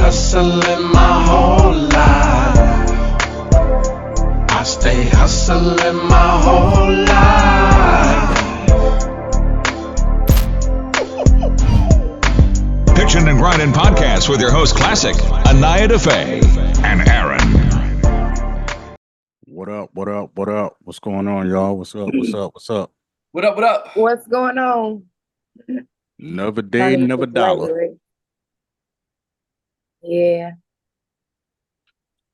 hustling my whole life. I stay hustling my whole life. Pitchin and Grindin podcast with your host Klassik, Anaya, Daffe, and Aaron. What up? What up? What up? What's going on, y'all? What's up? What's up? What's up? What up? What up? What's going on? Another day, another dollar. Yeah.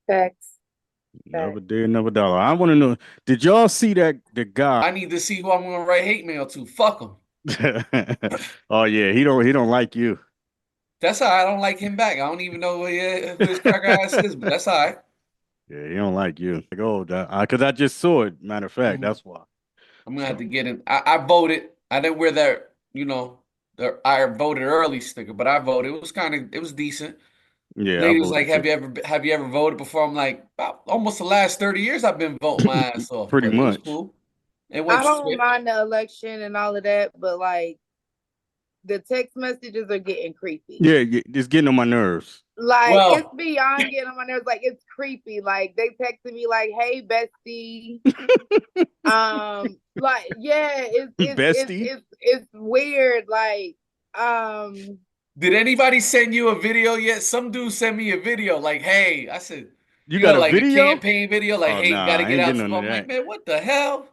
Facts. Another day, another dollar. I want to know, did y'all see that the guy? I need to see who I'm gonna write hate mail to. Fuck him. Oh yeah, he don't like you. That's all right. I don't like him back. I don't even know who his cracker ass is, but that's all right. Yeah, he don't like you. Like, oh, because I just saw it. Matter of fact, that's why. I'm gonna have to get in. I voted. I didn't wear that, the I voted early sticker, but I voted. It was decent. Yeah. Lady was like, have you ever voted before? I'm like, about almost the last 30 years I've been voting my ass off. Pretty much. It was cool. I don't mind the election and all of that, but like the text messages are getting creepy. Yeah, it's getting on my nerves. Like it's beyond getting on my nerves. Like it's creepy. Like they texted me like, "Hey, bestie." Like it's weird. Like Did anybody send you a video yet? Some dude sent me a video. Like, hey, I said, you got like video? A campaign video. Like, hey, you gotta get out. I'm like, man, what the hell?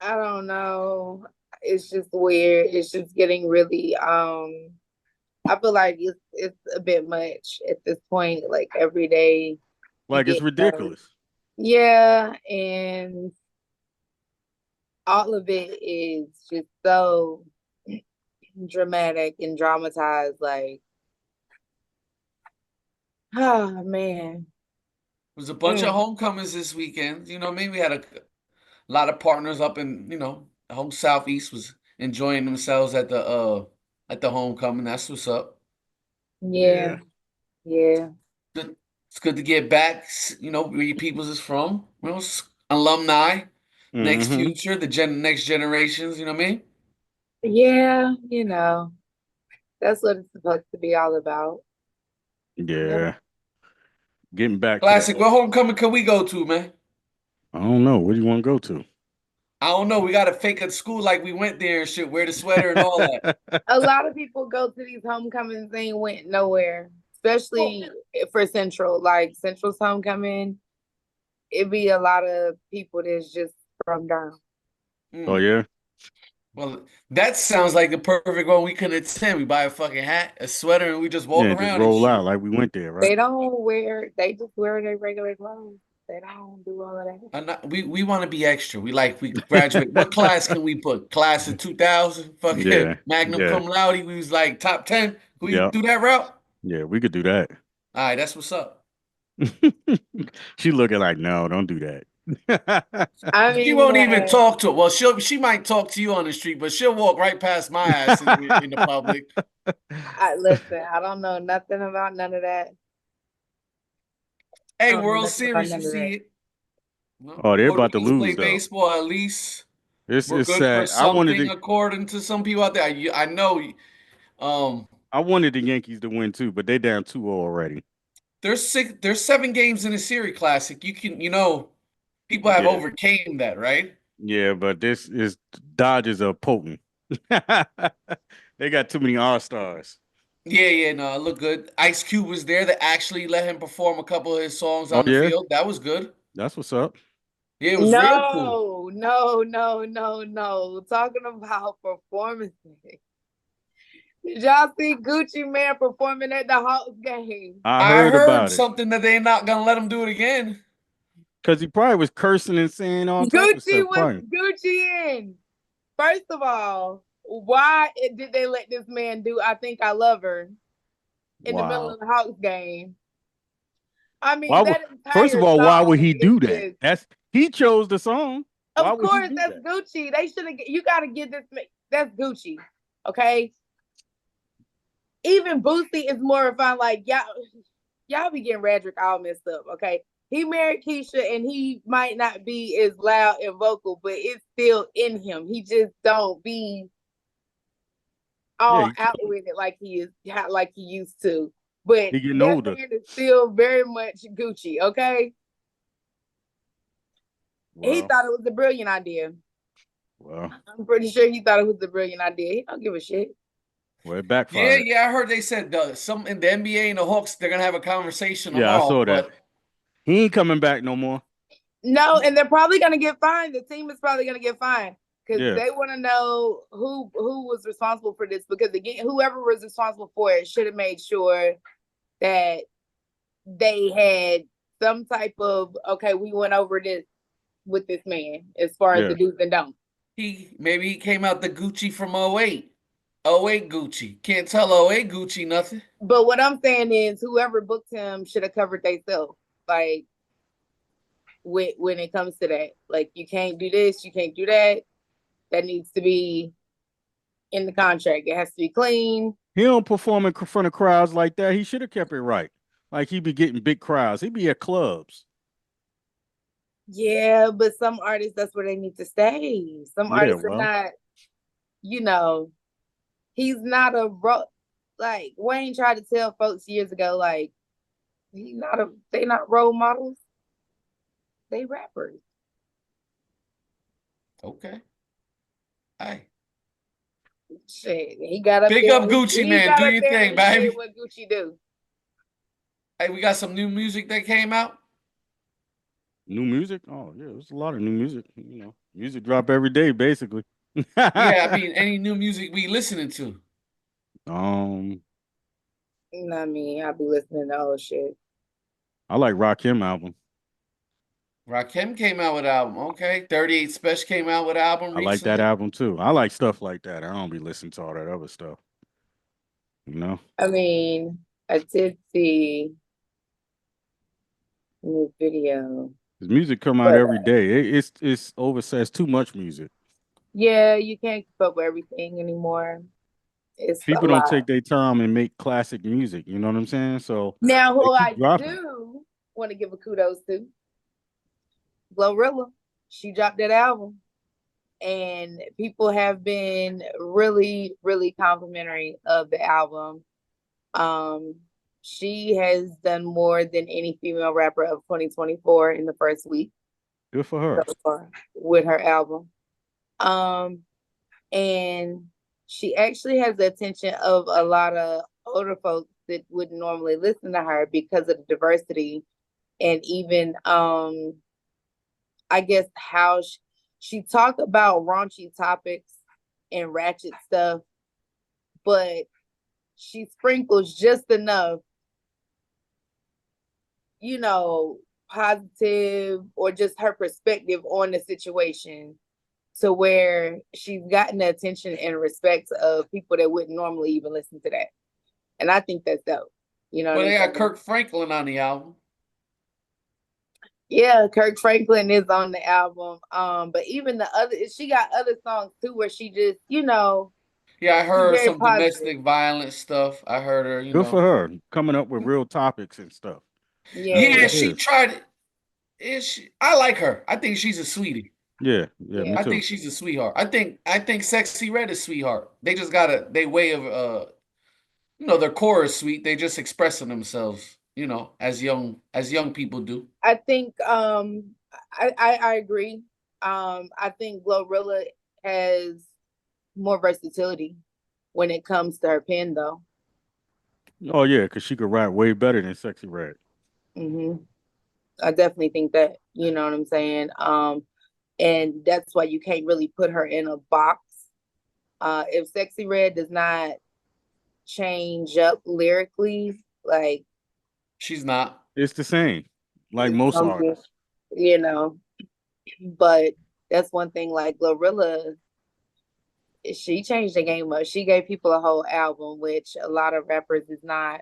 I don't know. It's just weird. It's just getting really I feel like it's a bit much at this point. Like every day, like it's ridiculous. Yeah, and all of it is just so dramatic and dramatized. Like, oh man, It was a bunch of homecomings this weekend. You know, maybe we had a lot of partners up in the home southeast was enjoying themselves at the homecoming. That's what's up. Yeah. It's good to get back. Where your peoples is from. Alumni, next future, next generations. You know what I mean? Yeah, that's what it's supposed to be all about. Yeah. Getting back. Klassik, what homecoming can we go to, man? I don't know. Where do you want to go to? I don't know. We got to fake at school like we went there and shit, wear the sweater and all that. A lot of people go to these homecomings and ain't went nowhere, especially for Central. Like Central's homecoming, it'd be a lot of people that's just from Durham. Oh, yeah? Mm. Well, that sounds like the perfect one we can attend. We buy a fucking hat, a sweater, and we just walk around. Just roll out like we went there, right? They just wear their regular clothes. They don't do all of that. We want to be extra. We graduate. What class can we put? Class of 2000? Fucking Magnum cum laude. We was like top 10. Can we do that route? Yeah, we could do that. All right, that's what's up. She looking like, no, don't do that. I mean, she won't even talk to her. Well, she might talk to you on the street, but she'll walk right past my ass in the public. Listen, I don't know nothing about none of that. Hey, World Series, you see it? Oh, they're about to lose, play baseball at least. This is sad. According to some people out there, I know. I wanted the Yankees to win too, but they down 2-0 already. There's 7 games in a series, Klassik. You can, people have overcame that, right? Yeah, but this is Dodgers are potent. They got too many All-Stars. Yeah, no, it looked good. Ice Cube was there. They actually let him perform a couple of his songs on the field. That was good. That's what's up. Yeah, it was real cool. No. Talking about performances. Did y'all see Gucci Man performing at the Hawks game? I heard about something that they're not gonna let him do it again. Because he probably was cursing and saying all types of stuff. Gucci was Gucci in. First of all, why did they let this man do I Think I Love Her in the middle of the Hawks game? I mean, first of all, why would he do that? He chose the song. Of course, that's Gucci. They should have. You got to get this. That's Gucci, okay? Even Boosie is more refined. Like y'all be getting Radrick all messed up, okay? He married Keisha, and he might not be as loud and vocal, but it's still in him. He just don't be all out with it like he used to. But He getting that older. man is still very much Gucci, okay? He Well, thought it was a brilliant idea. well, I'm pretty sure he thought it was a brilliant idea. He don't give a shit. well, it backfired. Yeah, I heard they said some in the NBA and the Hawks they're gonna have a conversation Yeah, I tomorrow. saw that. But He ain't coming back no more. No, and they're probably gonna get fined. The team is probably gonna get fined because Yeah. they want to know who was responsible for this. Because again, whoever was responsible for it should have made sure that they had some type of we went over this with this man as far as the do's and don'ts. maybe he came out the Gucci from 08. 08 Gucci. Can't tell 08 Gucci nothing. But what I'm saying is whoever booked him should have covered themselves. Like when it comes to that. Like you can't do this, you can't do that. That needs to be in the contract. It has to be clean. He don't perform in front of crowds like that. He should have kept it right. Like he be getting big crowds. He be at clubs. Yeah, but some artists, that's where they need to stay. Some artists are not, he's not like Wayne tried to tell folks years ago, like they not role models. They rappers. Okay. Hey. Shit, he got up Big there. up Gucci, he man. got Do up your there thing, and he baby. did what Gucci do. Hey, we got some new music that came out. New music? Oh yeah, there's a lot of new music. Music drop every day, basically. Yeah, I mean, any new music we listening to? Not me. I'll be listening to old shit. I like Rakim album. Rakim came out with an album. Okay. 38 Special came out with an album recently. I like that album too. I like stuff like that. I don't be listening to all that other stuff. I mean, I did see a new video. His music come out every day. It's oversized. Too much music. Yeah, you can't keep up with everything anymore. People don't take their time and make classic music. You know what I'm saying? So now, who I do want to give a kudos to, Glorilla. She dropped that album, and people have been really, really complimentary of the album. She has done more than any female rapper of 2024 in the first week. Good for her. So far with her album. And she actually has the attention of a lot of older folks that wouldn't normally listen to her because of the diversity and even I guess how she talked about raunchy topics and ratchet stuff, but she sprinkles just enough, positive or just her perspective on the situation to where she's gotten the attention and respect of people that wouldn't normally even listen to that. And I think that's dope. Well, they got Kirk Franklin on the album. Yeah, Kirk Franklin is on the album. But even she got other songs too where she just, Yeah, I heard some positive. domestic violence stuff. I heard her, Good for her, coming up with real topics and stuff. Yeah, she tried it. I like her. I think she's a sweetie. Yeah, me too. I think she's a sweetheart. I think Sexy Red is sweetheart. They just got they way of their core is sweet. They just expressing themselves, as young people do. I think I agree. I think Glorilla has more versatility when it comes to her pen though. Oh yeah, because she could rap way better than Sexy Red. I definitely think that, you know what I'm saying? And that's why you can't really put her in a box. If Sexy Red does not change up lyrically, like she's not. It's the same, like most artists. But that's one thing. Like Glorilla, she changed the game up. She gave people a whole album, which a lot of rappers is not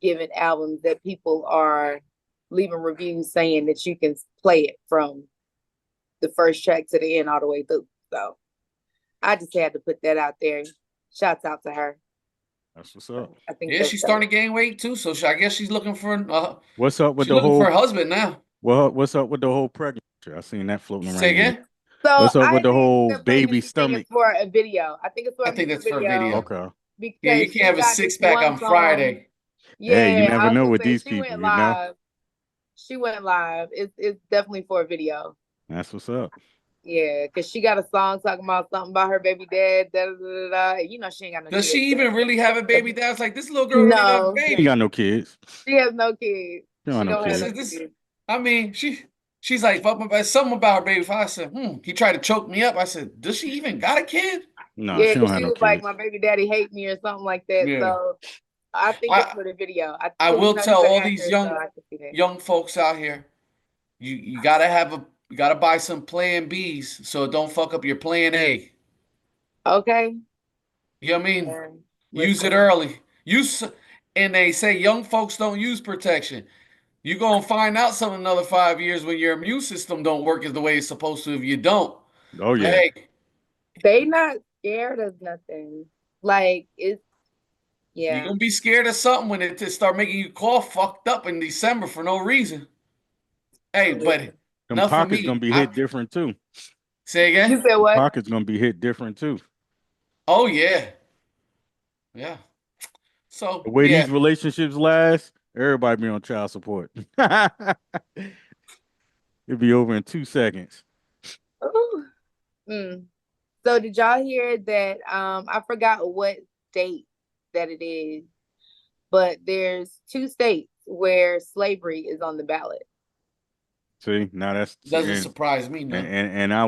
giving albums that people are leaving reviews saying that you can play it from the first track to the end all the way through. So I just had to put that out there. Shouts out to her. That's what's up. I think she's starting to gain weight too. So I guess she's looking for what's up with the whole for her husband now. Well, what's up with the whole pregnancy? I seen that floating around. Say again? So what's up with the whole baby stomach? For a video. I think it's for that's for a video. Okay. Yeah, you can't have a 6-pack on Friday. Hey, you Yeah, never I was know gonna with say these she people, went you know? live. She went live. It's definitely for a video. That's what's up. Yeah, because she got a song talking about something about her baby dad. Da, da, da, da, da. You know she ain't got no Does kids. she even really have a baby dad? It's like, this little girl don't even have a No, She ain't baby. got no kids. she has no kids. She don't She have no don't I have no kids. said, this, kids. I mean, she's like, fuck my, something about her baby father. I said, he tried to choke me up. I said, does she even got a kid? No, Yeah, she don't because have she no was like, kids. my baby daddy hate me or something like that. Yeah. So I think it's I for the video. I Because will tell he's an all these actor, so I can see that. young folks out here, you gotta you gotta buy some plan Bs so it don't fuck up your plan A. Okay. You know what I mean? Yeah. Use it Listen. early. And they say young folks don't use protection. You're gonna find out some another 5 years when your immune system don't work as the way it's supposed to if you don't. Oh But yeah. hey, They not scared of nothing. Like it's you're yeah. gonna be scared of something when it just start making you cough fucked up in December for no reason. Hey, Yeah. but Them enough for pockets gonna me. be I hit different too. say You again. said Them what? pockets gonna be hit different too. Oh yeah, yeah. The So way yeah, these relationships last, everybody be on child support. It'll be over in 2 seconds. Ooh. Mm. So did y'all hear that? I forgot what state that it is, but there's two states where slavery is on the ballot. See, now that's doesn't surprise me none. and I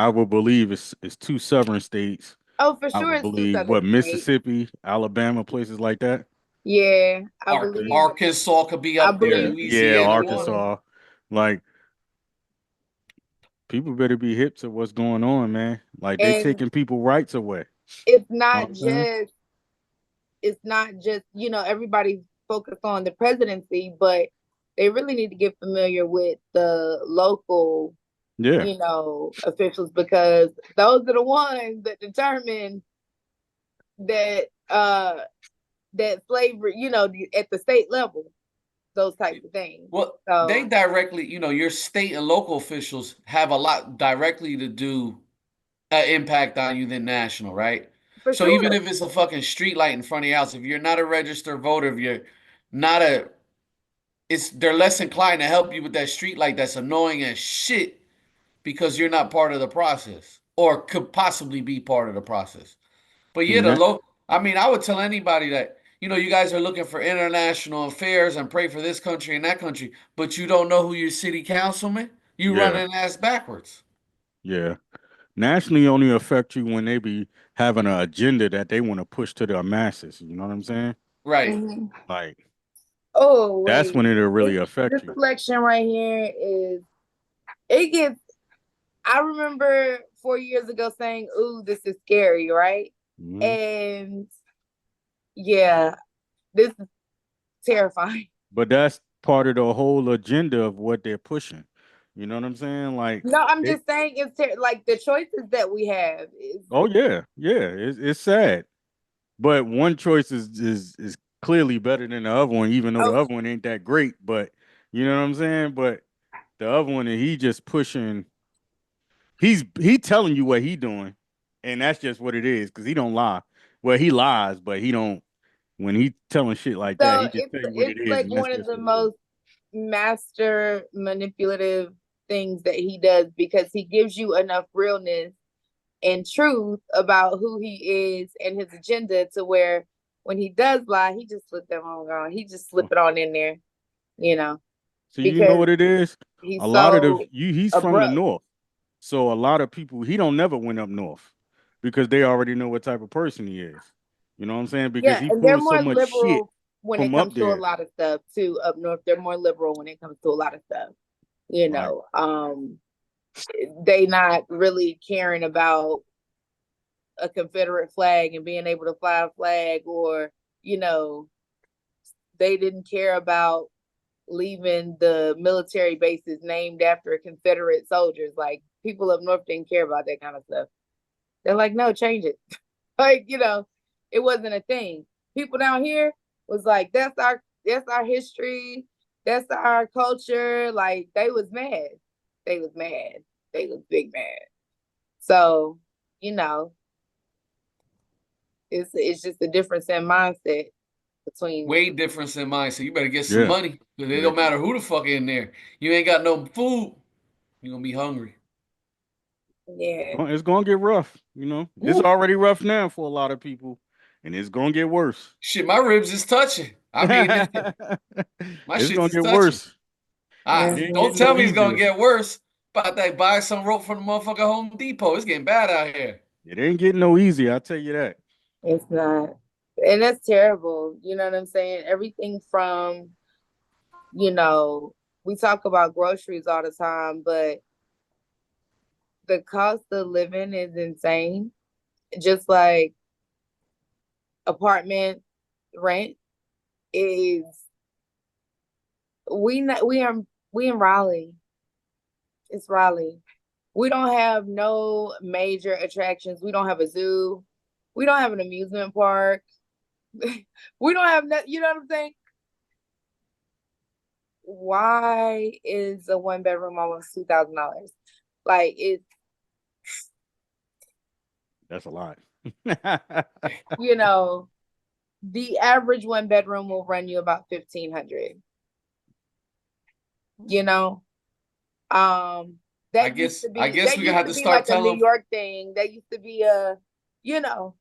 will believe it's two southern states. Oh, for I sure would it's two believe southern what states. Mississippi, Alabama, places like that. Yeah, I Okay. believe Arkansas could be I up there. Yeah, believe yeah, Louisiana one. Virginia. Arkansas. Like people better be hip to what's going on, man. Like they And taking people rights away. it's You know what not I'm saying? just everybody's focused on the presidency, but they really need to get familiar with the local, Yeah. officials, because those are the ones that determine that that slavery, at the state level, those types of things. Well, they So directly, your state and local officials have a lot directly to do impact on you than national, right? for So even sure. if it's a fucking street light in front of your house, if you're not a registered voter, if you're not a, they're less inclined to help you with that street light that's annoying as shit because you're not part of the process or could possibly be part of the process. But yeah, And that, I mean, I would tell anybody that, you guys are looking for international affairs and pray for this country and that country, but you don't know who your city councilman, you yeah, running ass backwards. yeah. Nationally only affect you when they be having an agenda that they want to push to their masses. You know what I'm saying? Right. Mhm. Like Oh that's wait, when it'll really this affect you. election right here is it gets. I remember 4 years ago saying, "Ooh, this is scary," right? Mhm. And yeah, this is terrifying. But that's part of the whole agenda of what they're pushing. You know what I'm saying? Like No, I'm they, just saying like the choices that we have oh yeah, yeah. It's sad. But one choice is clearly better than the other one, even though the oh, other one ain't that great. But you know what I'm saying? But the other one, he just pushing. He telling you what he doing, and that's just what it is. Because he don't lie. Well, he lies, but he don't. When he telling shit like that, so he just tell you what it's it is, like and that's one of just the what it is. most master manipulative things that he does, because he gives you enough realness and truth about who he is and his agenda to where when he does lie, he just slip that on. He just slip it on in there, you know, So you know because what it is? A he's lot of so he's from the abrupt. north. So a lot of people, he don't never went up north because they already know what type of person he is. You know what I'm saying? Because Yeah, he and they're pulls so more much shit liberal when it from up comes to a there. lot of stuff too. Up north, they're more liberal when it comes to a lot of stuff. You Like, know, they not really caring about a Confederate flag and being able to fly a flag, or you know, they didn't care about leaving the military bases named after Confederate soldiers. Like people up north didn't care about that kind of stuff. They're like, no, change it. Like, it wasn't a thing. People down here was like, that's our history, that's our culture. Like they was mad. They was mad. They was big mad. So, you know, it's just a difference in mindset. between. Way difference in mine. So you better get some Yeah. money. Because it don't matter who the fuck in there. You ain't got no food. You're going to be hungry. Yeah. It's gonna get rough, you know. It's Woo. already rough now for a lot of people, and it's gonna get worse. Shit, my ribs is touching. I mean, my It's shit gonna is get touching. worse. It ain't Don't getting tell no me it's going to easier. get worse. About that, buy some rope from the motherfucking Home Depot. It's getting bad out here. It ain't getting no easier, I'll tell you that. It's not. And that's terrible. You know what I'm saying? Everything from, you know, we talk about groceries all the time, but the cost of living is insane. Just like apartment rent is we in Raleigh. It's Raleigh. We don't have no major attractions. We don't have a zoo. We don't have an amusement park. We don't have no, you know what I'm saying? Why is a one bedroom almost $2,000? Like That's a lot. you know, the average one bedroom will run you about 1,500. You know, that I guess we're gonna have to start like a New telling. York thing. That used to be a, you know,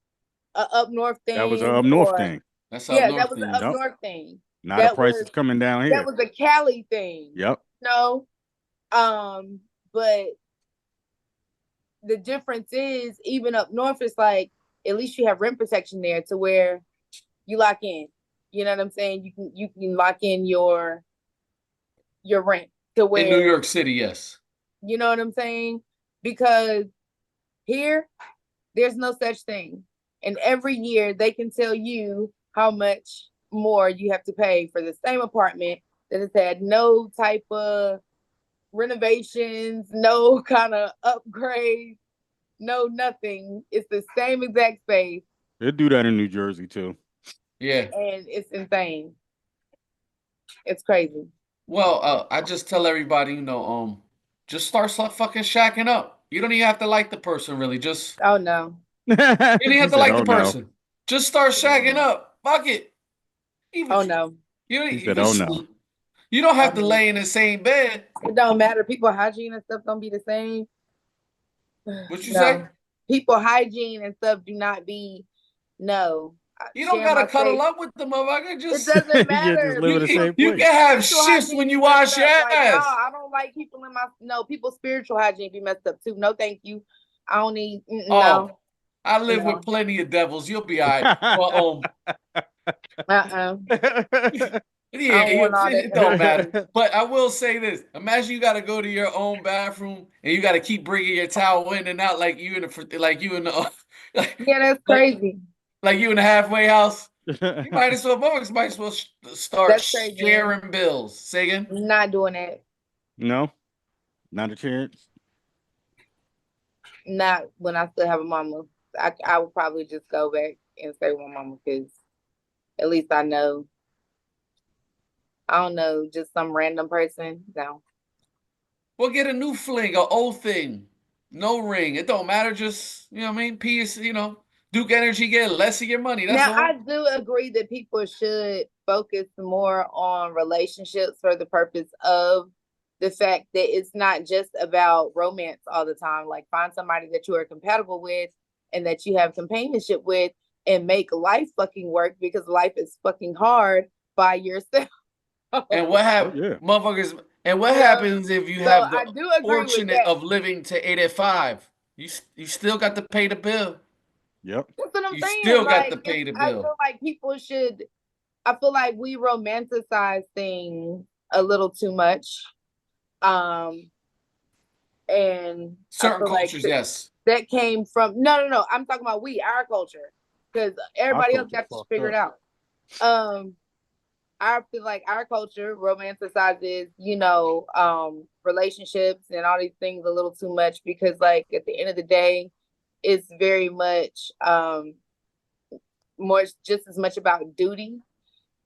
a up north thing. That was an up north thing. That's Yeah, up that north was thing. an up Yep. north thing. Now the price is coming down here. That was a Cali thing. Yep. No, but the difference is even up north, it's like at least you have rent protection there to where you lock in. You know what I'm saying? You can lock in your rent to where In New York City, yes. you know what I'm saying? Because here there's no such thing. And every year they can tell you how much more you have to pay for the same apartment that has had no type of renovations, no kind of upgrades, no nothing. It's the same exact space. They do that in New Jersey too. Yeah. And it's insane. It's crazy. Well, I just tell everybody, you know, just start fucking shacking up. You don't even have to like the person, really. Just Oh no. you don't even She have to said, like "Oh the no." person. Just start shacking up. Fuck it. Even Oh no. you He you said, can "Oh no." sleep. You don't have to lay in the same bed. It don't matter. People hygiene and stuff don't be the same. What you say? People hygiene and stuff do not be no. You don't gotta cuddle up with the motherfucker. Just it doesn't Yeah, matter. just live in the same you place. can have Spiritual shifts hygiene when be you messed wash your up. Like, no, ass. I don't like people in my people's spiritual hygiene be messed up too. No, thank you. I don't need no. I live No. with plenty of devils. You'll be all right. Well, yeah, I don't want all it that. don't matter. But I will say this: imagine you got to go to your own bathroom and you got to keep bringing your towel in and out like you in the Yeah, that's crazy. like you in the halfway house. You might as well start That's crazy. sharing bills. Say again? Not doing that. No, not a chance. Not when I still have a mama. I would probably just go back and stay with my mama because at least I know. I don't know, just some random person. No. Well, get a new fling, an old thing. No ring. It don't matter. Just, you know what I mean? Peace, Duke Energy, get less of your money. That's Now, all. I do agree that people should focus more on relationships for the purpose of the fact that it's not just about romance all the time. Like, find somebody that you are compatible with and that you have companionship with and make life fucking work because life is fucking hard by yourself. And what happens, motherfuckers? And what happens if you have the fortunate of living to 85? You still got to pay the bill. Yep. That's what I'm you saying. still got Like, to pay the I bill. feel like people should. I feel like we romanticize things a little too much. And certain cultures, yes. That came from no. I'm talking about our culture, because everybody else got to figure it out. I feel like our culture romanticizes, relationships and all these things a little too much because, like, at the end of the day, it's very much more just as much about duty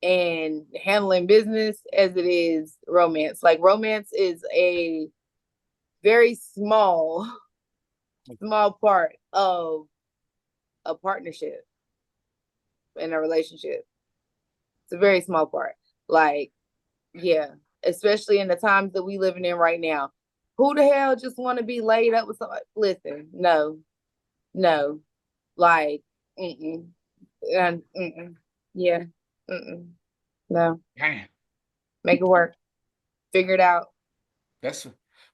and handling business as it is romance. Like, romance is a very small part of a partnership in a relationship. It's a very small part. Like, yeah, especially in the times that we living in right now. Who the hell just want to be laid up with somebody? Listen, no. Like, yeah, no. Damn. Make it work. Figure it out.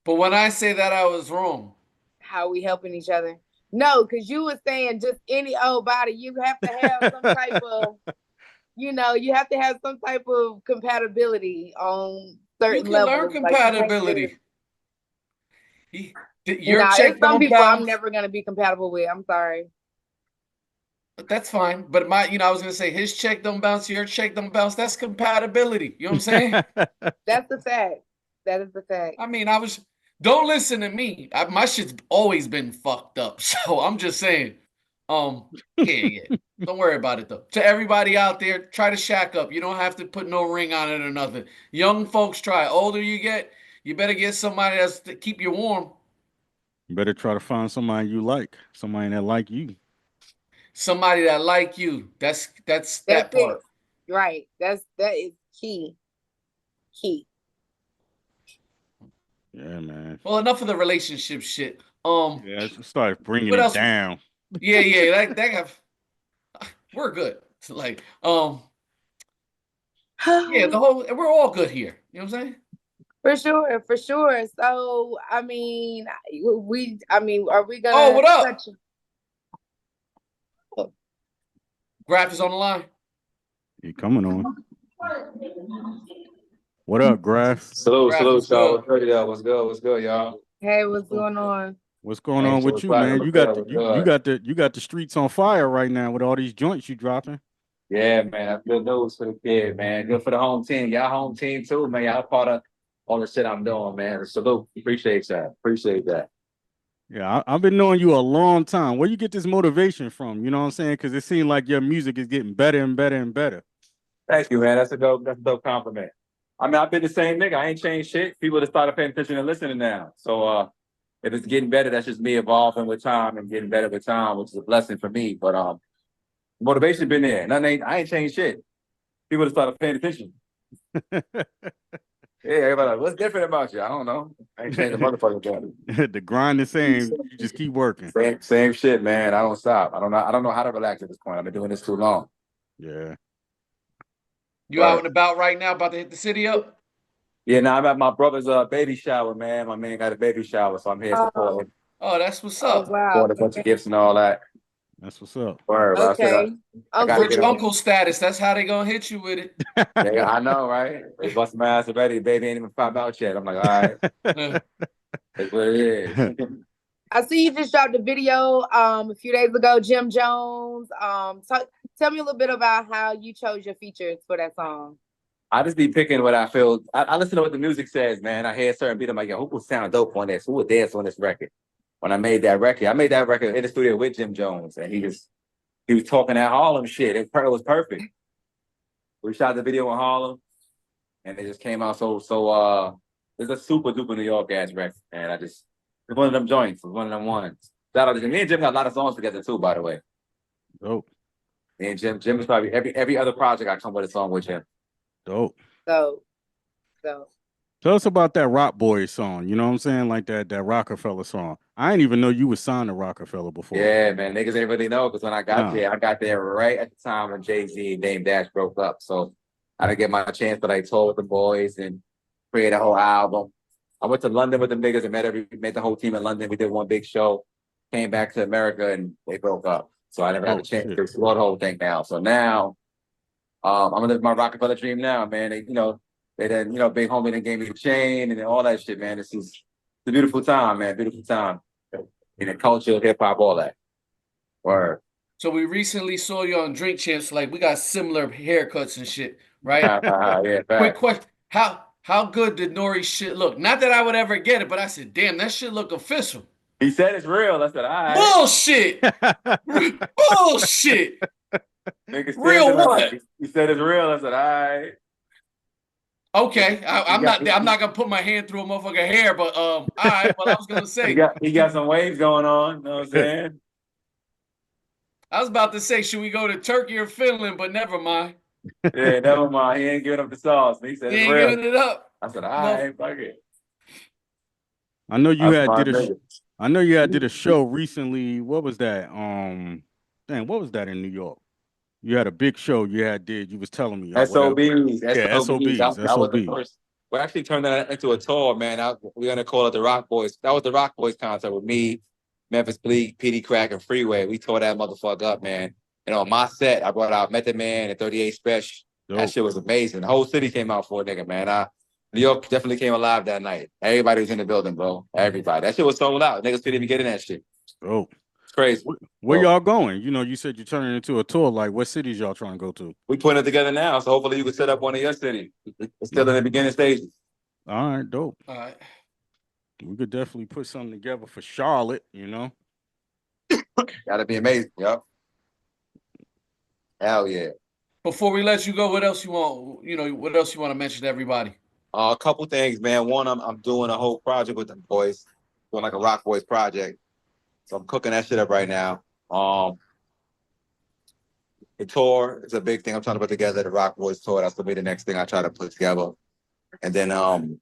But when I say that, I was wrong. How we helping each other? No, because you were saying just any old body. You have to have some type of, you have to have some type of compatibility on certain levels. You can learn compatibility. Your Nah, check there's some don't people bounce. I'm never gonna be compatible with. I'm sorry. But that's fine. But I was gonna say his check don't bounce, your check don't bounce. That's compatibility. You know what I'm saying? That's the fact. That is the fact. I mean, don't listen to me. My shit's always been fucked up. So I'm just saying, yeah. Don't worry about it though. To everybody out there, try to shack up. You don't have to put no ring on it or nothing. Young folks try. Older you get, you better get somebody that's to keep you warm. You better try to find somebody you like, somebody that like you. Somebody that like you. That's that part. It. Right. That is key. Yeah, man. Well, enough of the relationship shit. Yeah, let's start bringing it down. Yeah. That got. We're good. Like, yeah, we're all good here. You know what I'm saying? For sure. So, I mean, are we gonna? Oh, what up? Grafh is on the line. You coming on? What up, Grafh? Salute, y'all. What's good, y'all? Hey, what's going on? What's going on with you, man? You got the streets on fire right now with all these joints you dropping. Yeah, man. That's good news for the kid, man. Good for the home team. Y'all home team too, man. Y'all part of all the shit I'm doing, man. Salute. Appreciate that. Yeah, I've been knowing you a long time. Where you get this motivation from? You know what I'm saying? Because it seems like your music is getting better and better and better. Thank you, man. That's a dope compliment. I mean, I've been the same nigga. I ain't changed shit. People have started paying attention and listening now. So if it's getting better, that's just me evolving with time and getting better with time, which is a blessing for me. But motivation been there. I ain't changed shit. People have started paying attention. Yeah, everybody like, what's different about you? I don't know. I ain't changed the motherfucking job. The grind the same. You just keep working. Same shit, man. I don't stop. I don't know how to relax at this point. I've been doing this too long. Yeah. You out and about right now, about to hit the city up? Yeah, now I'm at my brother's baby shower, man. My man got a baby shower, so I'm here supporting. Oh, that's what's up. Oh, wow. Bought a bunch of gifts and all that. That's what's up. Word, Okay. Rich uncle status. That's how they gonna hit you with it. Yeah, I know, right? They busted my ass already. Baby ain't even found out yet. I'm like, all right. That's what it is. I see you just dropped a video a few days ago, Jim Jones. Tell me a little bit about how you chose your features for that song. I just be picking what I feel. I listen to what the music says, man. I hear a certain beat. I'm like, yo, who would sound dope on this? Who would dance on this record? When I made that record in the studio with Jim Jones, and he was talking that Harlem shit. It was perfect. We shot the video in Harlem, and it just came out so. It's a super duper New York ass record, and it's one of them joints. It's one of them ones. Shout out to Jim. Me and Jim got a lot of songs together too, by the way. Dope. Me and Jim is probably every other project I come with a song with Jim. Dope. Tell us about that Rock Boy song. You know what I'm saying? Like that Rockefeller song. I didn't even know you was signed to Rockefeller before. Yeah, man. Niggas didn't really know because when I got there right at the time when Jay-Z and Dame Dash broke up. So I didn't get my chance, but I toured with the boys and created a whole album. I went to London with them niggas and met the whole team in London. We did one big show, came back to America, and they broke up. So I never had a chance to explore the whole thing now. So now I'm gonna live my Rockefeller dream now, man. They then, big homie that gave me the chain and all that shit, man. It's a beautiful time, man. Beautiful time. In the culture, hip hop, all that. Word. So we recently saw you on Drink Champs. Like we got similar haircuts and shit, right? Yeah. Quick question: How good did Nori's shit look? Not that I would ever get it, but I said, damn, that shit look official. He said it's real. I said, all right. Bullshit. Bullshit. Real what? He said it's real. I said, all right. Okay, I'm not gonna put my hand through a motherfucker hair, but all right. Well, I was gonna say he got some waves going on. You know what I'm saying? I was about to say, should we go to Turkey or Finland? But never mind. Yeah, never mind. He ain't giving up the sauce. He said He it's ain't real. giving it up. I said, all Muff. right, fuck it. I know you That's had my did a nigga. I know you had did a show recently. What was that? What was that in New York? You had a big show you had did. You was telling me or whatever. SOBs. Yeah, SOBs. SOBs. That was the SOBs. first. We actually turned that into a tour, man. We're gonna call it the Rock Boys. That was the Rock Boys concert with me, Memphis Bleak, PD Crack, and Freeway. We tore that motherfucker up, man. And on my set, I brought out Method Man and 38 Special. That Dope. shit was amazing. The whole city came out for a nigga, man. New York definitely came alive that night. Everybody was in the building, bro. Everybody. That shit was sold out. Niggas couldn't even get in that shit. Dope. It's crazy. Where y'all going? You know, you said you're turning into a tour. Like, what cities y'all trying to go to? We putting it together now, so hopefully you can set up one of your cities. It's still in the beginning stages. All right, dope. All right. We could definitely put something together for Charlotte, you know. Gotta be amazing, yup. Hell yeah. Before we let you go, what else you want? You know, what else you want to mention to everybody? A couple things, man. One, I'm doing a whole project with them boys, doing like a Rock Boys project. So I'm cooking that shit up right now. The tour is a big thing I'm trying to put together. The Rock Boys tour. That's gonna be the next thing I try to put together. And then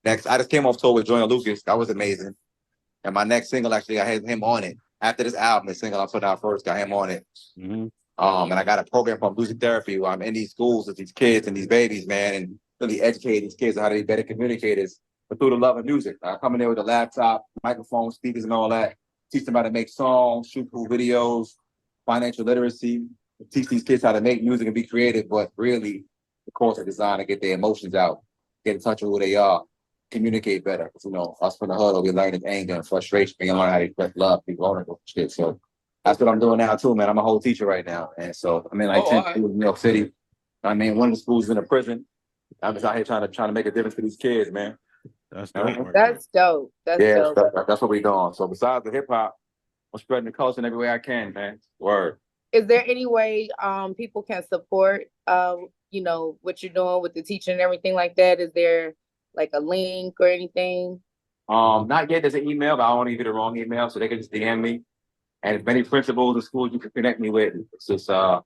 next, I just came off tour with Joyner Lucas. That was amazing. And my next single, actually, I had him on it. After this album, the single I put out first, got him on it. Mm-hmm. And I got a program called Music Therapy where I'm in these schools with these kids and these babies, man, and really educate these kids on how to be better communicators, but through the love of music. I come in there with a laptop, microphone, speakers, and all that. Teach them how to make songs, shoot cool videos, financial literacy. Teach these kids how to make music and be creative, but really, the course of design to get their emotions out, get in touch with who they are, communicate better. You know, us from the huddle, we learn anger and frustration. We learn how to express love, be vulnerable, shit. So that's what I'm doing now too, man. I'm a whole teacher right now, and so I'm in like 10 schools in New York City. I mean, one of the schools is in a prison. I'm just out here trying to make a difference for these kids, man. That's dope. Right That's dope. That's dope. That's what we're doing. So besides the hip hop, I'm spreading the culture in every way I can, man. Word. Is there any way people can support you know, what you're doing with the teaching and everything like that? Is there like a link or anything? Not yet. There's an email, but I don't want to give you the wrong email, so they can just DM me. And if any principals and schools you can connect me with, it's just a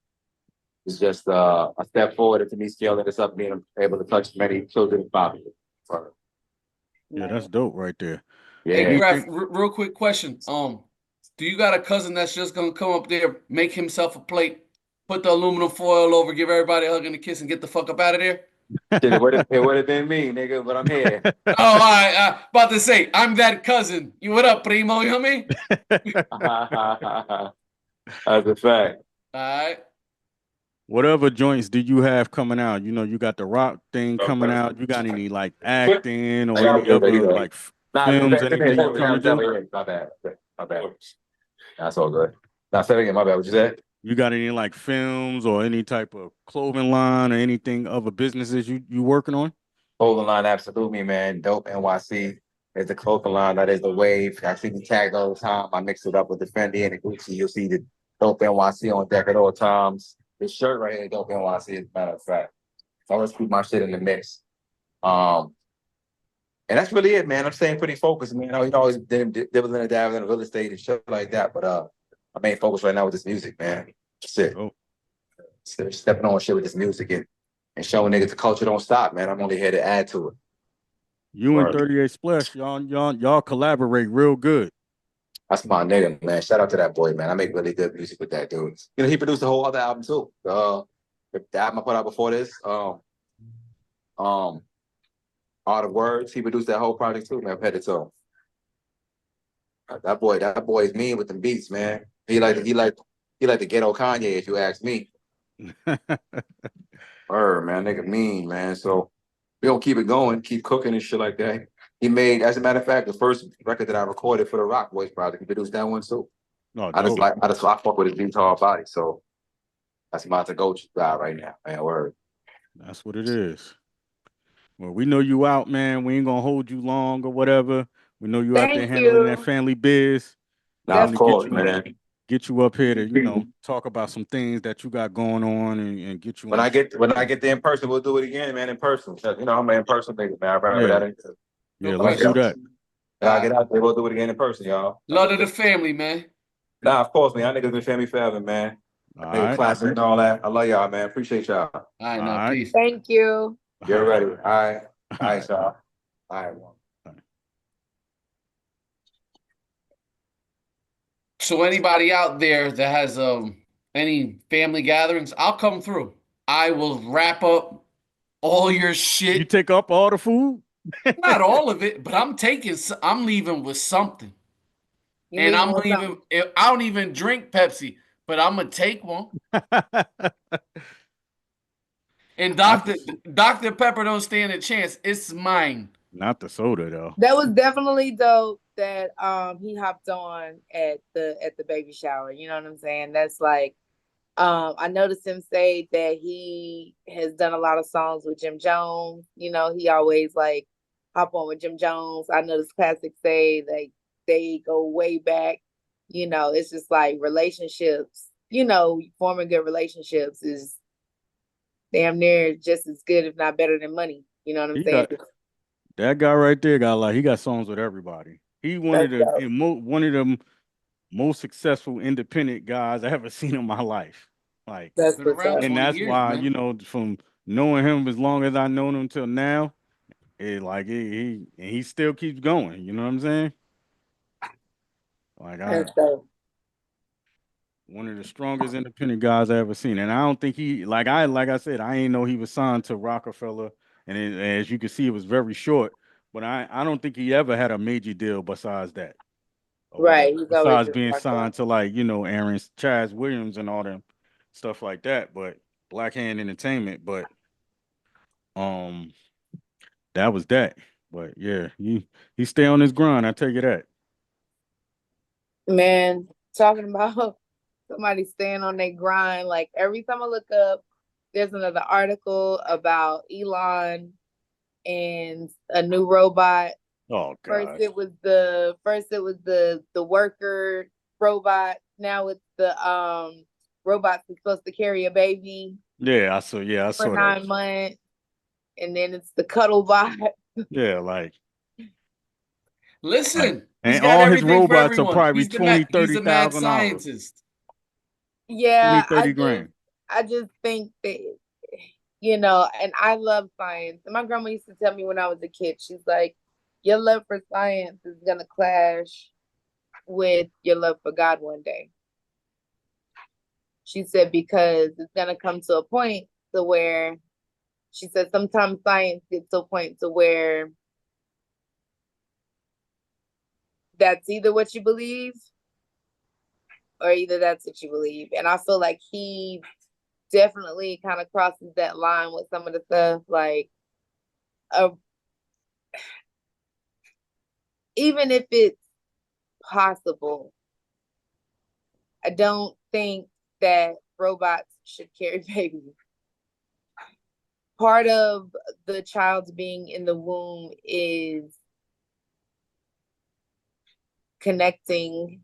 step forward into me scaling this up, being able to touch many children as possible. Yeah, that's dope right there. Yeah. Hey, Graf, real quick question. Do you got a cousin that's just gonna come up there, make himself a plate, put the aluminum foil over, give everybody a hug and a kiss, and get the fuck up out of there? It would have been me, nigga, but I'm here. Oh, all right. About to say, I'm that cousin. You what up, primo? You know what I mean? That's a fact. All right. What other joints do you have coming out? You know, you got the rock thing coming out. You got any like acting or any other like films, anything you trying to do? My bad. That's all good. Not saying again, my bad. What you said? You got any like films or any type of clothing line or anything other businesses you working on? Clothing line, absolutely, man. Dope NYC is the clothing line. That is the wave. I see the tag all the time. I mix it up with the Fendi and the Gucci. You'll see the Dope NYC on deck at all times. This shirt right here, Dope NYC, as a matter of fact. So I always keep my shit in the mix. And that's really it, man. I'm staying pretty focused, man. You know, always dibbling and dabbling in real estate and shit like that. But my main focus right now with this music, man. That's it. Oh. Stepping on shit with this music and showing niggas the culture don't stop, man. I'm only here to add to it. You and 38 Splash, y'all collaborate real good. That's my nigga, man. Shout out to that boy, man. I make really good music with that dude. You know, he produced a whole other album too. The album I put out before this, Art of Words. He produced that whole project too, man. I've had it too. That boy is mean with them beats, man. He like the ghetto Kanye, if you ask me. Man, nigga mean, man. So we gonna keep it going, keep cooking and shit like that. He made, as a matter of fact, the first record that I recorded for the Rock Boys project. He produced that one too. Oh, I fuck with his beats hard body, so that's my to-go guy right now, man. Word. That's what it is. Well, we know you out, man. We ain't gonna hold you long or whatever. We know you out there handling that family biz. Nah, of course, man. Get you up here to, you know, talk about some things that you got going on and get you. When I get there in person, we'll do it again, man. In person, you know, I'm an in-person nigga, man. I remember that. Yeah, let's do that. When I get out there, we'll do it again in person, y'all. Love of the family, man. Nah, of course, man. Y'all niggas been family forever, man. All Hey, right. Klassik and all that. I love y'all, man. Appreciate y'all. All right, All now right. peace. Thank you. Get ready. All right. All right, y'all. All right. So anybody out there that has any family gatherings, I'll come through. I will wrap up all your You shit. take up all the food? Not all of it, but I'm leaving with something. You And leaving I'm with leaving. something. I don't even drink Pepsi, but I'm gonna take one. And Dr. Pepper don't stand a chance. It's mine. Not the soda though. That was definitely dope that he hopped on at the baby shower. You know what I'm saying? That's like I noticed him say that he has done a lot of songs with Jim Jones. You know, he always like hop on with Jim Jones. I noticed Klassik say like they go way back. You know, it's just like relationships, you know, forming good relationships is damn near just as good, if not better than money. You know what I'm He saying? got that guy right there. He got songs with everybody. He one of That's dope. one of them most successful independent guys I ever seen in my life. Like, That's Been what's around up. and 20 that's years, why man. from knowing him as long as I known him till now, he still keeps going. You know what I'm saying? Like That's dope. one of the strongest independent guys I ever seen. And I don't think like I said, I ain't know he was signed to Rockefeller. And as you can see, it was very short. But I don't think he ever had a major deal besides that. Or whatever. Right. He's always Besides just being like that. signed to like, Aaron's Chaz Williams and all them stuff like that. But Black Hand Entertainment, but um that was that. But yeah, he stay on his grind, I tell you that. Man, talking about somebody staying on their grind. Like every time I look up, there's another article about Elon and a new robot. Oh First God. it was the worker robot. Now it's the robot that's supposed to carry a baby I for saw that. 9 months. And then it's the cuddle bot. Yeah, like Listen, he's and got all his everything for robots are everyone. probably 20, He's a mad 30,000 dollars. scientist. 20, Yeah, 30 grand. I just think that, you know, and I love science. And my grandma used to tell me when I was a kid, she's like, your love for science is gonna clash with your love for God one day. She said, because it's gonna come to a point to where she said sometimes science gets to a point to where that's either what you believe or either that's what you believe. And I feel like he definitely kind of crosses that line with some of the stuff, like even if it's possible, I don't think that robots should carry babies. Part of the child's being in the womb is connecting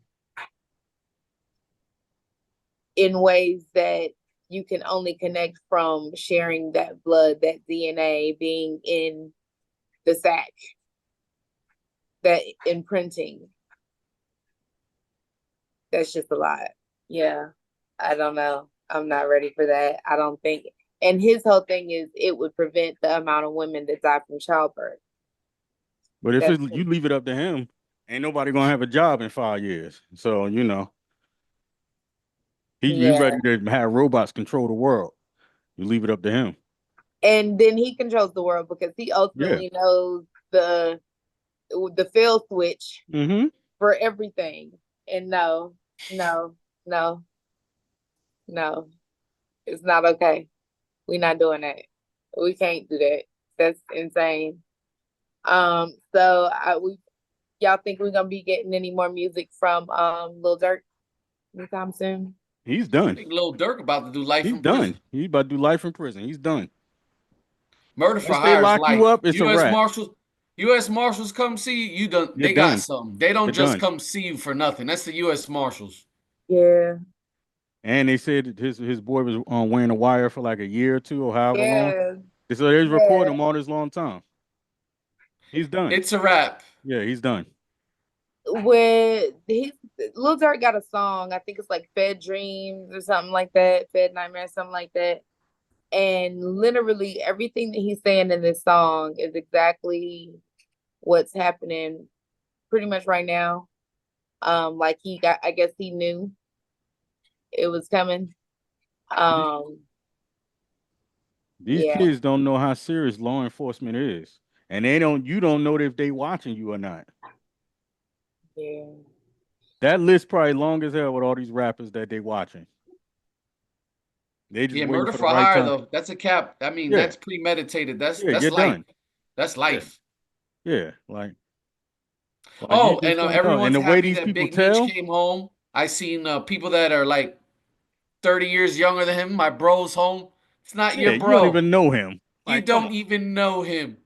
in ways that you can only connect from sharing that blood, that DNA being in the sac, that imprinting. That's just a lot. Yeah. I don't know. I'm not ready for that. I don't think. And his whole thing is it would prevent the amount of women that die from childbirth. But if That's you leave it up to him, ain't nobody gonna have a job in 5 years. So, he yeah. ready to have robots control the world. You leave it up to him. And then he controls the world because he Yeah. ultimately knows the fail switch Mm-hmm. for everything. And no, no, no, no, it's not okay. We're not doing that. We can't do that. That's insane. So y'all think we're gonna be getting any more music from Lil Durk anytime soon? He's I done. think Lil Durk about to do life He's in prison. done. He's about to do life in prison. He's done. Murder for Once they hire is lock you life. up, it's a wrap. U.S. Marshals come see you. You done. You're They got done. something. They don't You're just done. come see you for nothing. That's the U.S. Marshals. Yeah, And they said that his boy was wearing a wire for like a year or two or however long. yeah, So they're reporting yeah. him all this long time. He's done. It's a wrap. Yeah, he's done. with Lil Durk got a song, I think it's like Fed Dreams or something like that, Fed Nightmare, something like that. And literally everything that he's saying in this song is exactly what's happening pretty much right now. Like I guess he knew it was coming. These Yeah. kids don't know how serious law enforcement is. And you don't know if they watching you or not. Yeah. That list probably long as hell with all these rappers that they watching. They just waiting murder for the for right hire time. though. That's a cap. I mean, Yeah. that's premeditated. That's you're life. done. That's life. Yeah, like you Oh, just and don't know. And everyone's the way happy these that people Big Meech tell, came home. I seen people that are like 30 years younger than him. My bro's home. It's not your yeah, you don't bro. even know him. You Like, come don't on. even know him.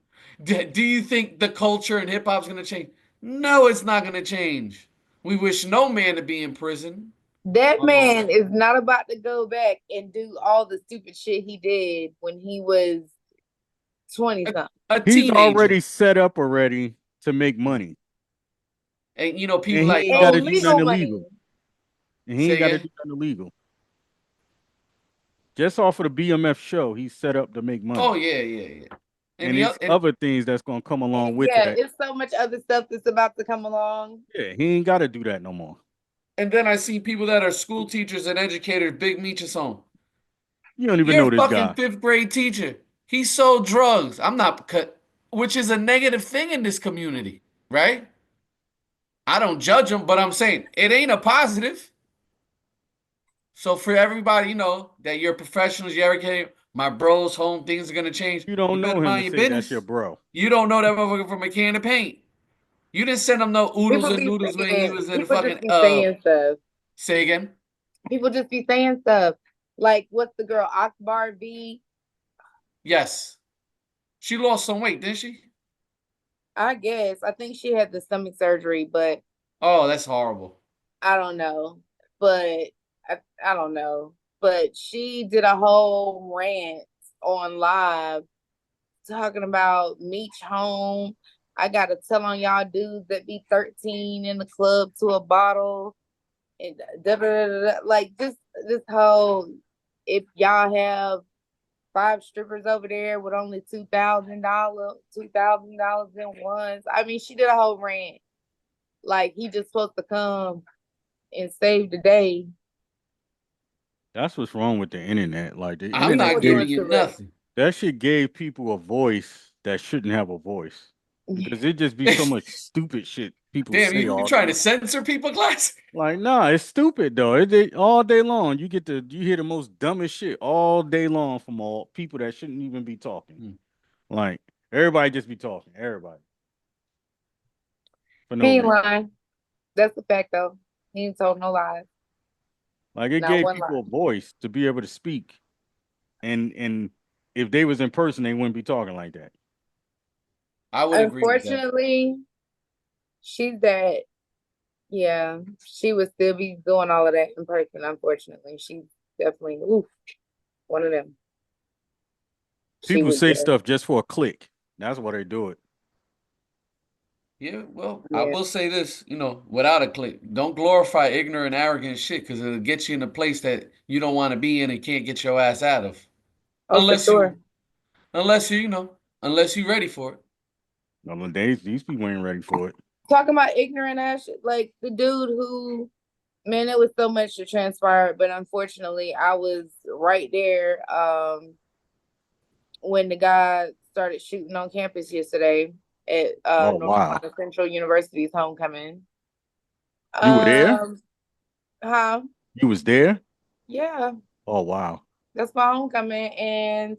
Do you think the culture and hip hop's gonna change? No, it's not gonna change. We wish no man to be in prison. That man is not about to go back and do all the stupid shit he did when he was 20 something. A He's teenager. already set up already to make money. And people And he like, ain't got oh, to do legal nothing money. illegal. And he Say ain't got to again? do nothing illegal. Just off of the BMF show, he's set up to make money. Oh yeah. And it's other things that's gonna come along with Yeah, that. it's so much other stuff that's about to come along. Yeah, he ain't got to do that no more. And then I see people that are school teachers and educators. Big Meech is home. You don't even You're know a this fucking guy. 5th grade teacher. He sold drugs. I'm not cut, which is a negative thing in this community, right? I don't judge him, but I'm saying it ain't a positive. So for everybody, that you're professionals, you're educated, my bro's home, things are gonna change. You don't You know better him to mind your say that's your business. bro. You don't know that motherfucker from a can of paint. You didn't send him no oodles People and be noodles when he saying, was in people just fucking be saying stuff. say again. People just be saying stuff. Like, what's the girl, Akbar B? Yes. She lost some weight, didn't she? I guess. I think she had the stomach surgery, but Oh, that's horrible. I don't know. But I don't know. But she did a whole rant on live talking about Meech home. I gotta tell on y'all dudes that be 13 in the club to a bottle. And like this whole, if y'all have 5 strippers over there with only $2,000 in ones. I mean, she did a whole rant. Like he just supposed to come and save the day. That's what's wrong with the internet. Like the I'm internet not giving you nothing. that shit gave people a voice that shouldn't have a voice. Because it just be so much stupid shit people Damn, say you all trying day. to censor people, Klassik? Like, nah, it's stupid though. All day long. You hear the most dumbest shit all day long from all people that shouldn't even be talking. Like, everybody just be talking. Everybody. For no He ain't reason. lying. That's the fact though. He ain't told no lies. Like it Not gave one people lie. a voice to be able to speak. And if they was in person, they wouldn't be talking like that. I would agree with that. Unfortunately, she's that. Yeah, she would still be doing all of that in person. Unfortunately, she's definitely one of them. People say stuff just for a click. That's why they do it. Yeah, well, I will say this, without a click, don't glorify ignorant, arrogant shit because it'll get you in a place that you don't want to be in and can't get your ass out of. Oh, unless for sure. unless you're ready for it. No, these people ain't ready for it. Talking about ignorant ass shit, like the dude who, man, it was so much to transpire, but unfortunately, I was right there when the guy started shooting on campus yesterday at North Carolina Central University's homecoming. You were there? Huh? You was there? Yeah. Oh wow. That's my homecoming, and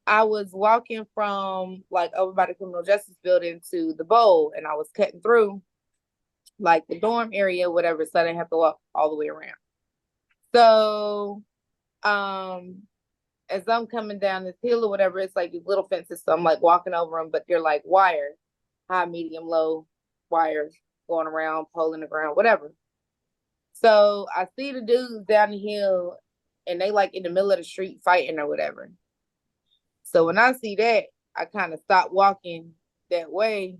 I was walking from like over by the criminal justice building to the bowl, and I was cutting through like the dorm area, whatever, so I didn't have to walk all the way around. So, as I'm coming down this hill or whatever, it's like these little fences. So I'm like walking over them, but they're like wire, high, medium, low wires going around, pole in the ground, whatever. So I see the dudes down the hill and they like in the middle of the street fighting or whatever. So when I see that, I kind of stop walking that way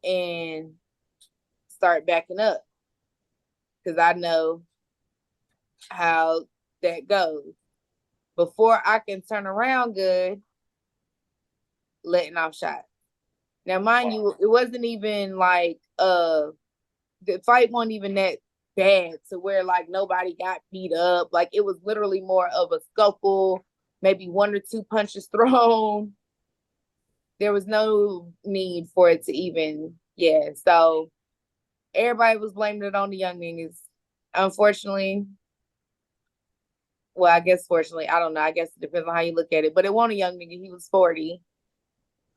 and start backing up because I know how that goes. Before I can turn around good, letting off shots. Now, mind you, it wasn't even like the fight wasn't even that bad to where like nobody got beat up. Like it was literally more of a scuffle, maybe 1 or 2 punches thrown. There was no need for it to even, so everybody was blaming it on the young niggas. Unfortunately, well, I guess fortunately, I don't know. I guess it depends on how you look at it. But it wasn't a young nigga. He was 40.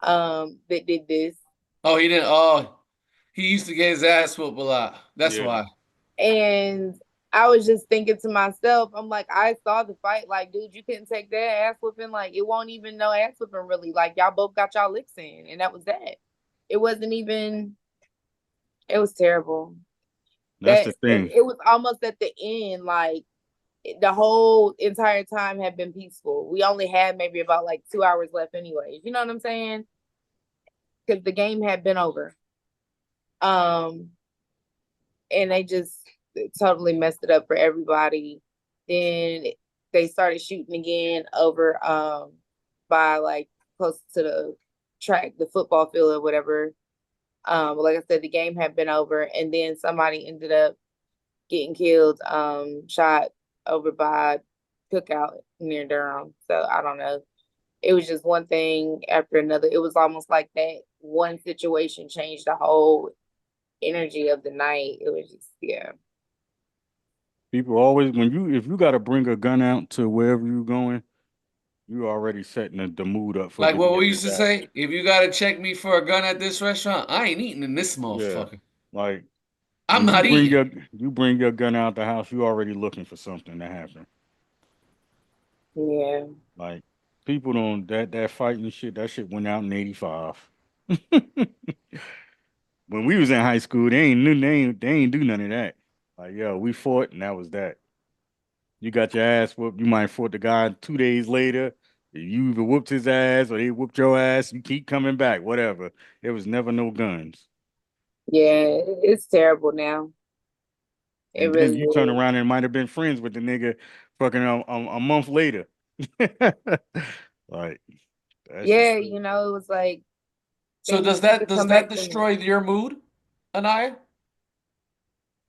That did this. Oh, he didn't. Oh, he used to get his ass whooped a lot. That's why. And I was just thinking to myself, I'm like, I saw the fight. Like, dude, you couldn't take that ass whooping. Like, it won't even no ass whooping really. Like, y'all both got y'all licks in, and that was that. It wasn't even. It was terrible. That's the thing. It was almost at the end, like the whole entire time had been peaceful. We only had maybe about like 2 hours left anyways. You know what I'm saying? Because the game had been over. And they just totally messed it up for everybody. Then they started shooting again over by like close to the track, the football field or whatever. Like I said, the game had been over, and then somebody ended up getting killed, shot over by Cookout near Durham. So I don't know. It was just one thing after another. It was almost like that one situation changed the whole energy of the night. It was just, People always, if you got to bring a gun out to wherever you're going, you already setting the mood up for like what we used to say. If you got to check me for a gun at this restaurant, I ain't eating in this motherfucker. Yeah, like I'm not eating. You bring your gun out the house, you already looking for something to happen. Yeah. Like people don't that fighting shit. That shit went out in '85. When we was in high school, they ain't do none of that. Like, yo, we fought and that was that. You got your ass whooped. You might fought the guy 2 days later. You either whooped his ass or they whooped your ass. You keep coming back, whatever. There was never no guns. Yeah, it's terrible now. And then you turn around and it might have been friends with the nigga fucking a month later. Like, yeah, you know, it was like. So does that destroy your mood, Anaya?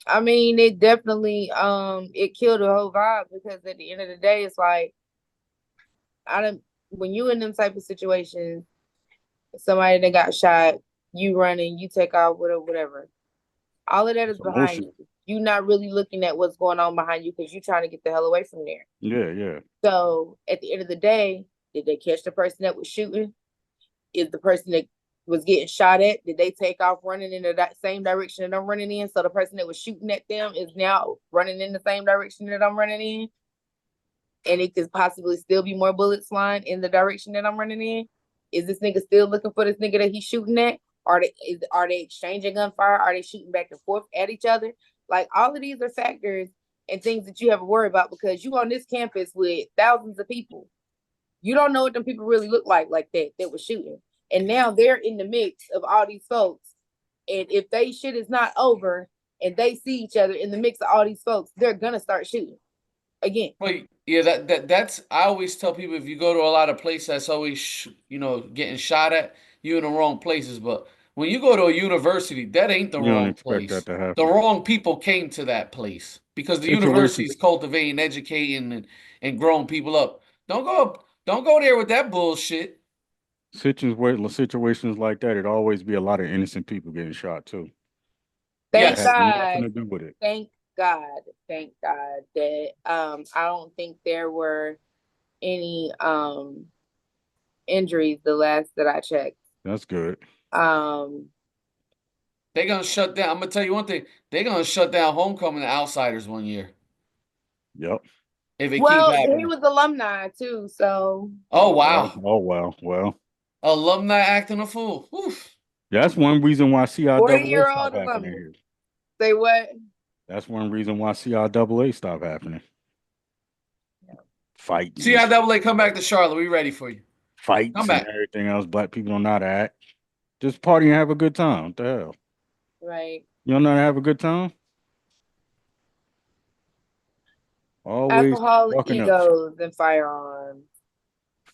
I mean, it definitely it killed the whole vibe because at the end of the day, it's like when you in them type of situations, somebody that got shot, you running, you take off, whatever. All of that is behind you. You're not really looking at what's going on behind you because you're trying to get the hell away from there. Yeah. So at the end of the day, did they catch the person that was shooting? Is the person that was getting shot at, did they take off running in the same direction that I'm running in? So the person that was shooting at them is now running in the same direction that I'm running in? And it could possibly still be more bullets flying in the direction that I'm running in? Is this nigga still looking for this nigga that he's shooting at? Are they exchanging gunfire? Are they shooting back and forth at each other? Like, all of these are factors and things that you have to worry about because you on this campus with thousands of people. You don't know what them people really look like that was shooting. And now they're in the mix of all these folks. And if they shit is not over and they see each other in the mix of all these folks, they're gonna start shooting again. Well, yeah, that's I always tell people, if you go to a lot of places that's always getting shot at, you're in the wrong places. But when you go to a university, that ain't the wrong place. That to happen. The wrong people came to that place because the university is cultivating, educating, and growing people up. Don't go there with that bullshit. Situations like that, it always be a lot of innocent people getting shot too. Thank God. Nothing to do with it. Thank God that I don't think there were any injuries the last that I checked. That's good. They're gonna shut down. I'm gonna tell you one thing. They're gonna shut down Homecoming and Outsiders one year. Yep. If it keeps happening. He was alumni too, so. Oh wow. Well. Alumni acting a fool. Oof. That's one reason why CRAA stopped alumni. happening here. Say what? That's one reason why CRAA stopped happening. Fight. CRAA, come back to Charlotte. We ready for you. Fights and everything else. Black people don't know how to act. Just party and have a good time. What the hell? Right. You don't know how to have a good time? Always Alcohol, fucking up shit. egos, and firearms.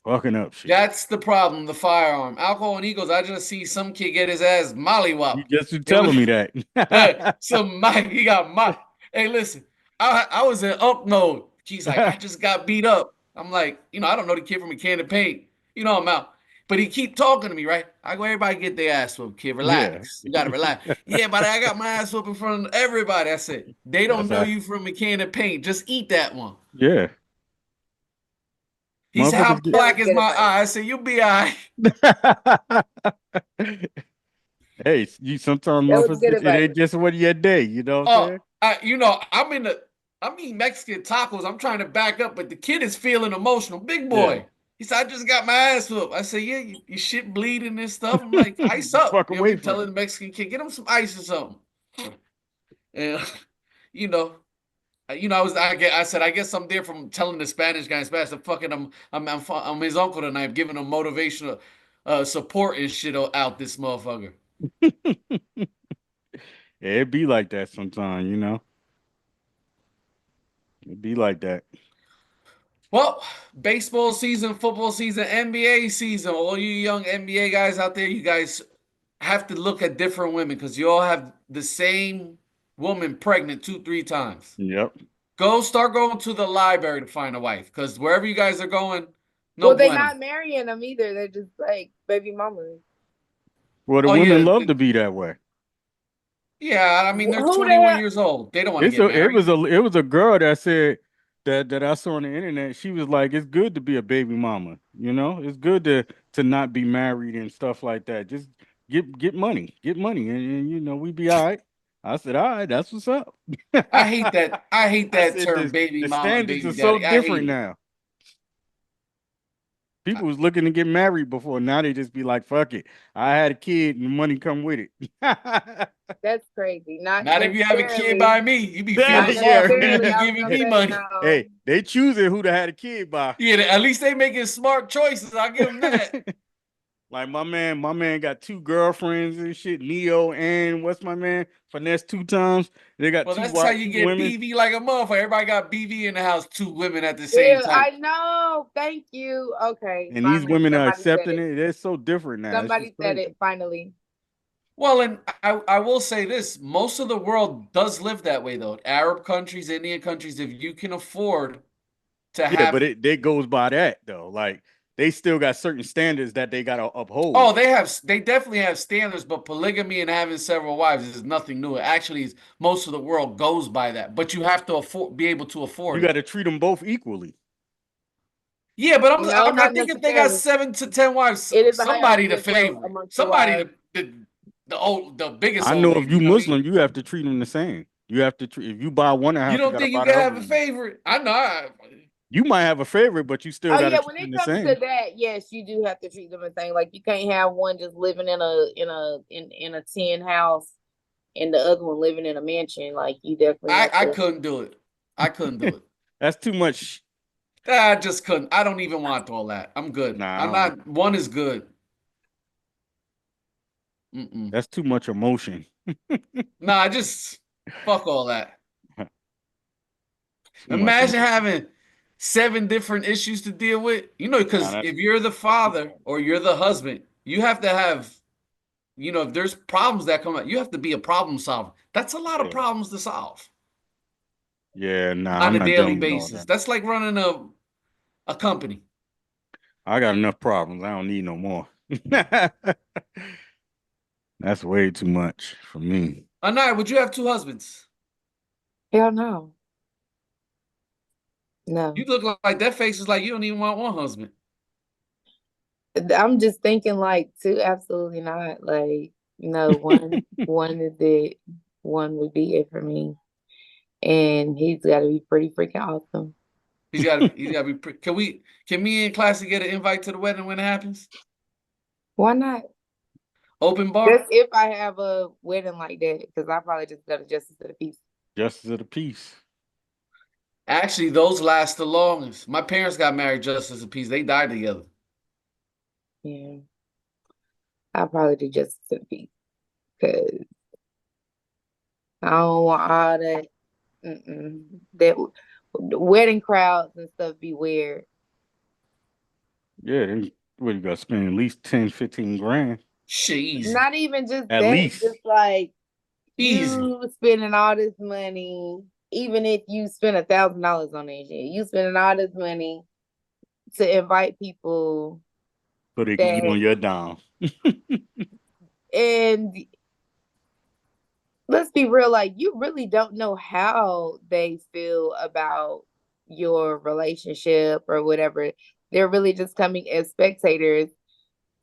Fucking up shit. That's the problem, the firearm. Alcohol and egos, I just see some kid get his ass You mollywopped. just It telling was me that. some Mike, he got mocked. Hey, listen, I was in Unk mode. She's like, I just got beat up. I'm like, I don't know the kid from a can of paint. I'm out. But he keep talking to me, right? I go, everybody get their ass whooped, kid. Yeah. Relax. You gotta relax. Yeah, but I got my ass whooped in front of everybody. I said, they don't That's know how. you from a can of paint. Just eat that one. Yeah. He said, how Motherfuckers That black was is good my advice. eye? I said, you'll be all right. get. Hey, you sometimes That was good motherfuckers, it advice. ain't just what your day. You know what I'm saying? I'm eating Mexican tacos. I'm trying to back up, but the kid is feeling emotional. Big Yeah. boy. He said, I just got my ass whooped. I said, yeah, you shit bleeding and stuff. I'm like, ice up. Fuck away from Telling it. the Mexican kid, get him some ice or something. And you know, I said, I guess I'm there from telling the Spanish guy in Spanish. Fucking, I'm his uncle tonight, giving him motivational support and shit out this motherfucker. Yeah, it be like that sometimes. It be like that. Well, baseball season, football season, NBA season. All you young NBA guys out there, you guys have to look at different women because you all have the same woman pregnant 2, 3 times. Yep. Start going to the library to find a wife because wherever you guys are going, no Well, they're bueno. not marrying them either. They're just like baby mamas. Well, the Oh women yeah, love to be that way. yeah. I mean, they're Who the 21 hell? years old. They don't want to It's get a it married. was a it was a girl that said that I saw on the internet. She was like, it's good to be a baby mama. It's good to not be married and stuff like that. Just get money, and we be all right. I said, all right, that's what's up. I hate that. I hate I that said term, baby the mama and standards are baby so daddy. I hate different it. now. People was looking to get married before. Now they just be like, fuck it. I had a kid and the money come with it. That's crazy. Not Not if you have a kid by necessarily. me. You be Not feeling Yeah, sorry for me. You necessarily. be I was giving gonna me say money. no. hey, they choosing who to have a kid by. Yeah, at least they making smart choices. I give them that. Like my man got 2 girlfriends and shit. Neo and what's my man? Finesse 2 times. They got Well, two that's how you two get women. BV like a motherfucker. Everybody got BV in the house, 2 women at the same Yeah, time. I know. Thank you. Okay, And these finally women are somebody said accepting it. it. They're so different now. It's Somebody just said crazy. it finally. Well, and I will say this: most of the world does live that way, though. Arab countries, Indian countries, if you can afford to Yeah, but have, it goes by that though. Like they still got certain standards that they gotta uphold. oh, they definitely have standards, but polygamy and having several wives is nothing new. Actually, most of the world goes by that, but you have to be able to You afford got it. to treat them both equally. Yeah, but No, I not think if they got necessarily. 7 to 10 wives, It is a somebody hierarchy the as well favorite, amongst the somebody wives. the biggest I old know if lady. you You know what I mean? Muslim, you have to treat them the same. You have to treat if you buy one You house, you don't gotta think you buy the can other have a one. favorite? I know. You might have a favorite, but you still Oh gotta yeah, treat when them it the comes to same. that, yes, you do have to treat them the same. Like you can't have one just living in a tin house and the other one living in a mansion. Like you definitely have I to. couldn't do it. I couldn't do it. That's too much. I just couldn't. I don't even want all that. I'm good. Nah, I I'm don't. not. One is good. Mm-mm. That's too much emotion. Nah, I just fuck all that. Too much Imagine emotion. having 7 different issues to deal with. Nah, Because that's if you're the that's too father much. or you're the husband, you have to have, if there's problems that come up, you have to be a problem solver. That's a lot of Yeah. problems to solve Yeah, nah, on I'm a not daily dealing with all basis. that. That's like running a company. I got enough problems. I don't need no more. That's way too much for me. Anaya, would you have 2 husbands? Hell no, You no. look like that face is like you don't even want one husband. I'm just thinking like two, absolutely not. Like no, one is it. One would be it for me, and he's got to be pretty freaking awesome. He's got to be. Can me and Klassik get an invite to the wedding when it happens? Why not? Open bar. That's if I have a wedding like that, because I probably just go to Justice of the Peace. Justice of the peace. Actually, those last the longest. My parents got married just as a piece. They died together. Yeah, I'll probably do Justice of the Peace because I don't want all that. That wedding crowds and stuff be weird. Yeah, then what you got to spend at least 10, 15 grand. Jeez. Not even just At that, least. just like Easy. you spending all this money, even if you spend $1,000 on that shit, you spending all this money to invite people So they can eat on your dime. and let's be real, like you really don't know how they feel about your relationship or whatever. They're really just coming as spectators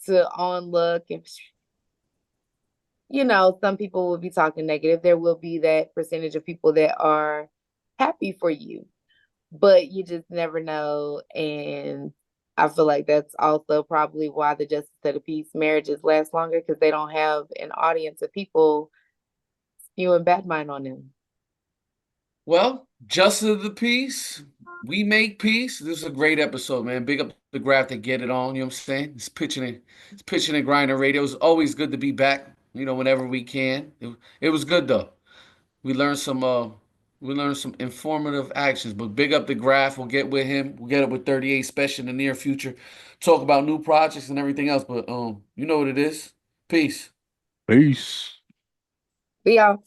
to on look and some people will be talking negative. There will be that percentage of people that are happy for you, but you just never know. And I feel like that's also probably why the justice of the peace marriages last longer, because they don't have an audience of people spewing bad mind on them. Well, justice of the peace. We make peace. This is a great episode, man. Big up the Graph to get it on. You know what I'm saying? It's pitching and grinding radio. It's always good to be back. Whenever we can. It was good though. We learned some informative actions. But big up the Graph. We'll get with him. We'll get up with 38 Special in the near future. Talk about new projects and everything else. But you know what it is. Peace. Peace. Yeah.